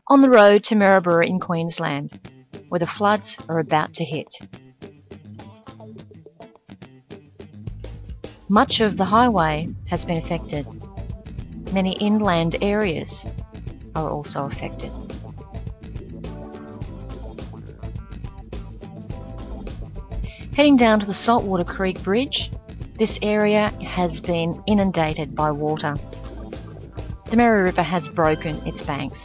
On the road to Maryborough in Queensland, where the floods are about to hit. Much of the highway has been affected. Many inland areas are also affected. Heading down to the Saltwater Creek Bridge, this area has been inundated by water. The Mary River has broken its banks.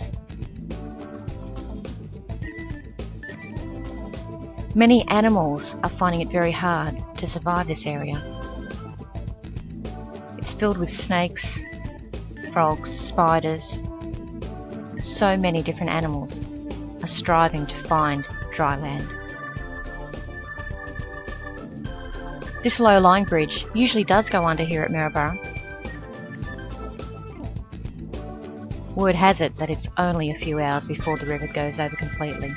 Many animals are finding it very hard to survive this area. It's filled with snakes, frogs, spiders. So many different animals are striving to find dry land. This low-lying bridge usually does go under here at Maryborough. Word has it that it's only a few hours before the river goes over completely.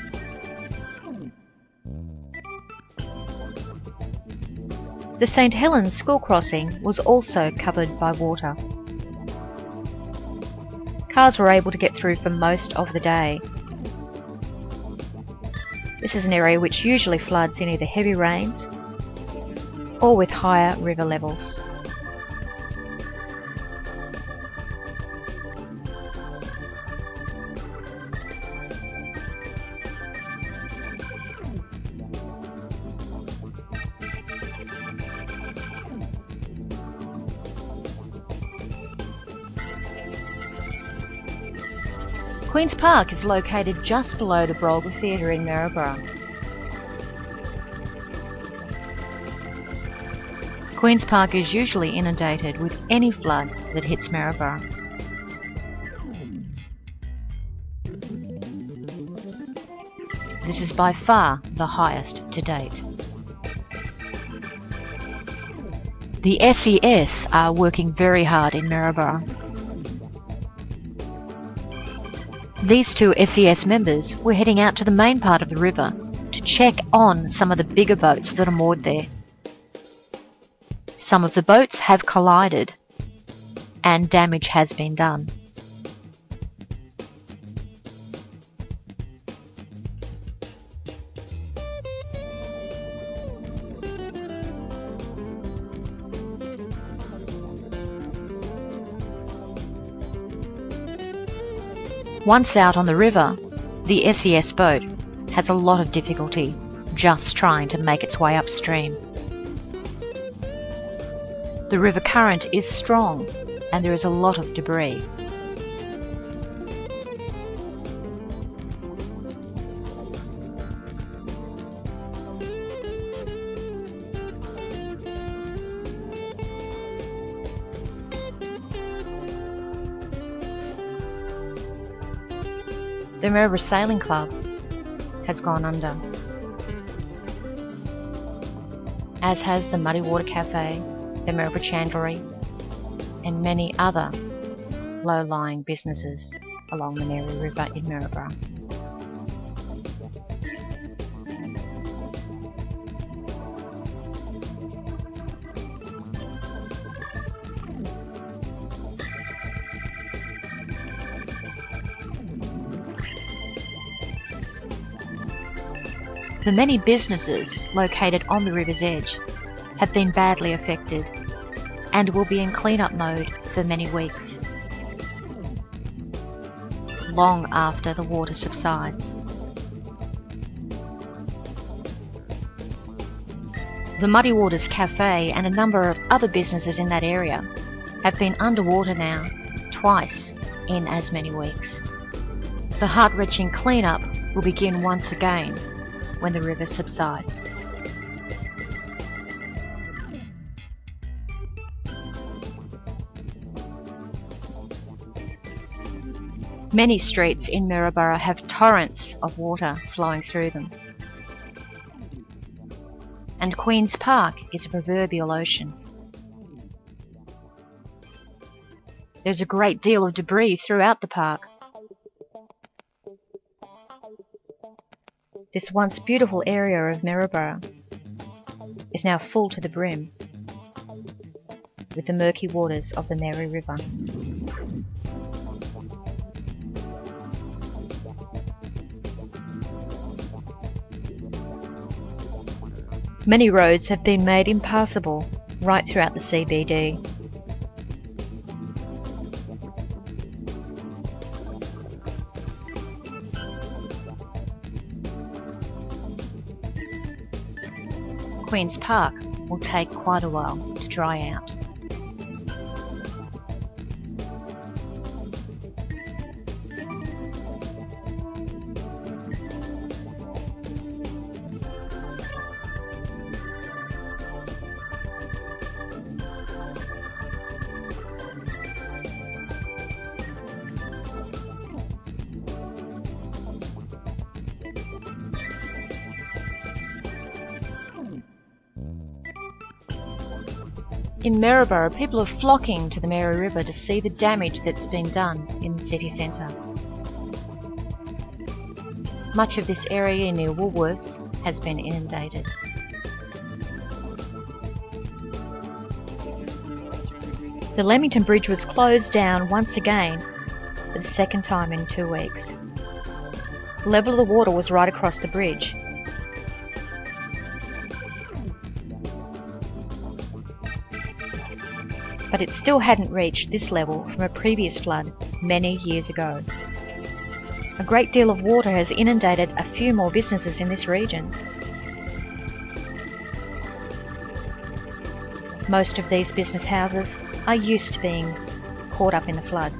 The St Helens school crossing was also covered by water. Cars were able to get through for most of the day. This is an area which usually floods in either heavy rains or with higher river levels. Queen's Park is located just below the Brolga Theatre in Maryborough. Queen's Park is usually inundated with any flood that hits Maryborough. This is by far the highest to date. The SES are working very hard in Maryborough. These two SES members were heading out to the main part of the river to check on some of the bigger boats that are moored there. Some of the boats have collided and damage has been done. Once out on the river, the SES boat has a lot of difficulty just trying to make its way upstream. The river current is strong and there is a lot of debris. The Maryborough Sailing Club has gone under, as has the Muddy Water Cafe, the Maryborough Chandlery, and many other low-lying businesses along the Mary River in Maryborough. The many businesses located on the river's edge have been badly affected and will be in clean-up mode for many weeks, long after the water subsides. The Muddy Waters Cafe and a number of other businesses in that area have been underwater now twice in as many weeks. The heart-wrenching clean-up will begin once again when the river subsides. Many streets in Maryborough have torrents of water flowing through them. And Queen's Park is a proverbial ocean. There's a great deal of debris throughout the park. This once beautiful area of Maryborough is now full to the brim with the murky waters of the Mary River. Many roads have been made impassable right throughout the CBD. Queen's Park will take quite a while to dry out. In Maryborough, people are flocking to the Mary River to see the damage that's been done in the city centre. Much of this area near Woolworths has been inundated. The Leamington Bridge was closed down once again for the second time in 2 weeks. The level of the water was right across the bridge. But it still hadn't reached this level from a previous flood many years ago. A great deal of water has inundated a few more businesses in this region. Most of these business houses are used to being caught up in the flood.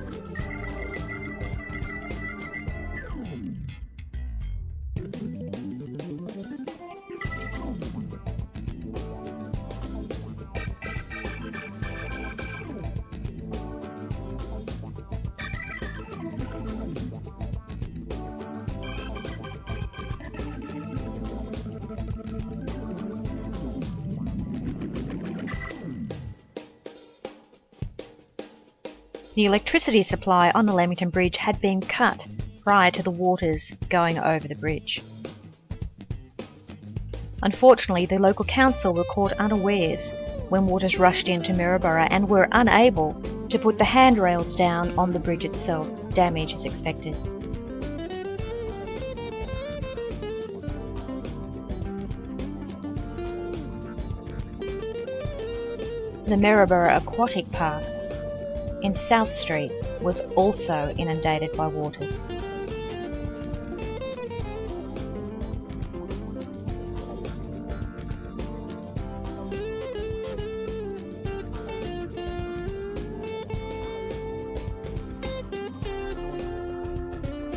The electricity supply on the Leamington Bridge had been cut prior to the waters going over the bridge. Unfortunately, the local council were caught unawares when waters rushed into Maryborough and were unable to put the handrails down on the bridge itself. Damage is expected. The Maryborough Aquatic Park in South Street was also inundated by waters.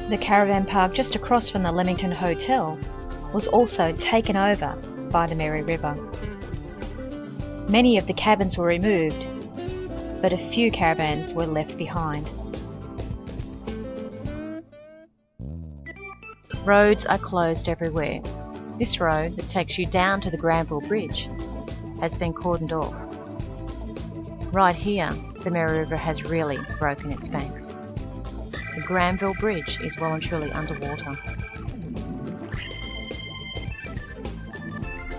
The caravan park just across from the Leamington Hotel was also taken over by the Mary River. Many of the cabins were removed, but a few caravans were left behind. Roads are closed everywhere. This road that takes you down to the Granville Bridge has been cordoned off. Right here, the Mary River has really broken its banks. The Granville Bridge is well and truly underwater.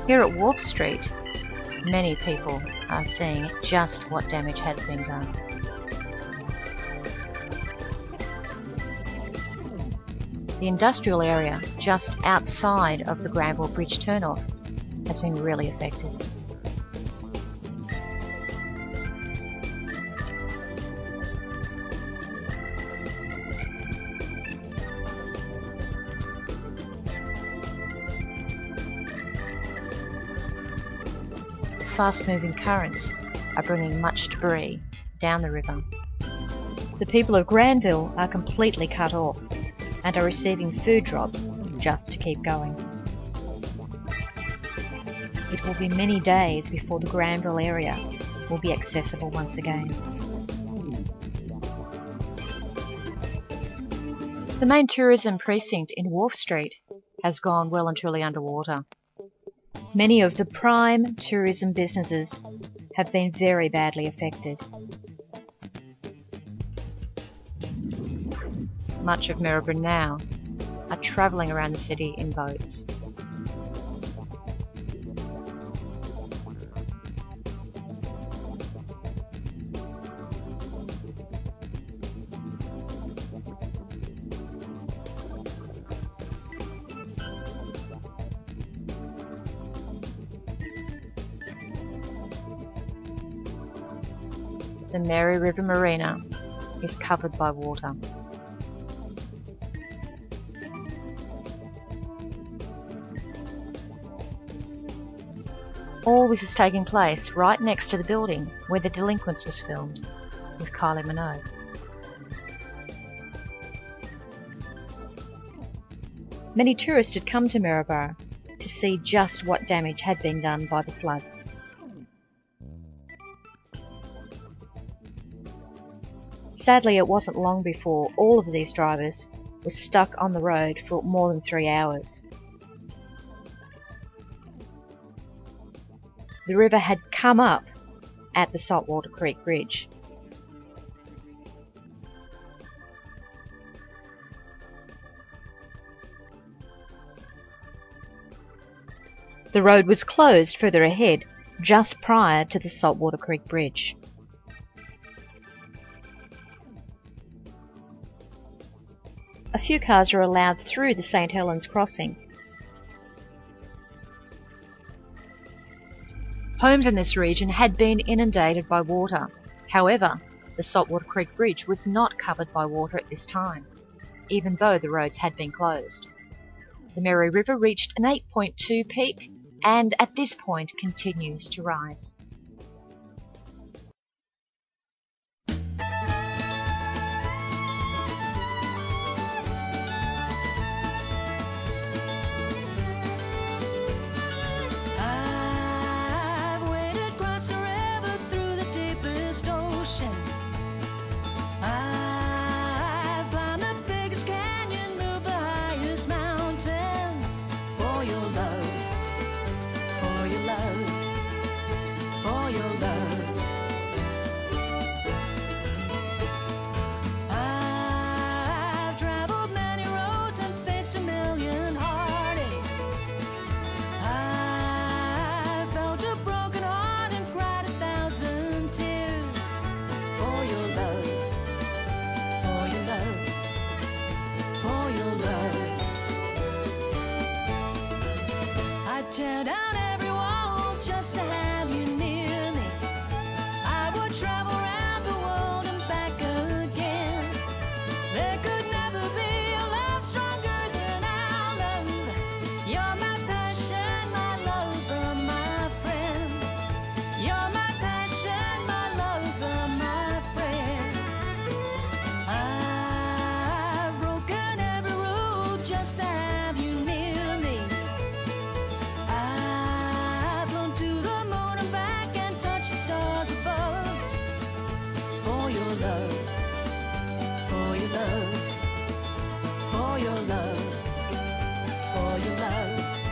Here at Wharf Street, many people are seeing just what damage has been done. The industrial area just outside of the Granville Bridge turnoff has been really affected. Fast-moving currents are bringing much debris down the river. The people of Granville are completely cut off and are receiving food drops just to keep going. It will be many days before the Granville area will be accessible once again. The main tourism precinct in Wharf Street has gone well and truly underwater. Many of the prime tourism businesses have been very badly affected. Much of Maryborough now are travelling around the city in boats. the Mary River Marina is covered by water. All this is taking place right next to the building where The Delinquents was filmed with Kylie Minogue. Many tourists had come to Maryborough to see just what damage had been done by the floods. Sadly, it wasn't long before all of these drivers were stuck on the road for more than 3 hours. The river had come up at the Saltwater Creek Bridge. The road was closed further ahead, just prior to the Saltwater Creek Bridge. A few cars are allowed through the St. Helens crossing. Homes in this region had been inundated by water. However, the Saltwater Creek Bridge was not covered by water at this time, even though the roads had been closed. The Mary River reached an 8.2 peak and at this point continues to rise. Tear down every wall just to have you near me. I would travel around the world and back again. There could never be a love stronger than our love. You're my passion, my lover, my friend. You're my passion, my lover, my friend. I've broken every rule just to have you near me. I've flown to the moon and back and touched the stars above. For your love, for your love, for your love, for your love.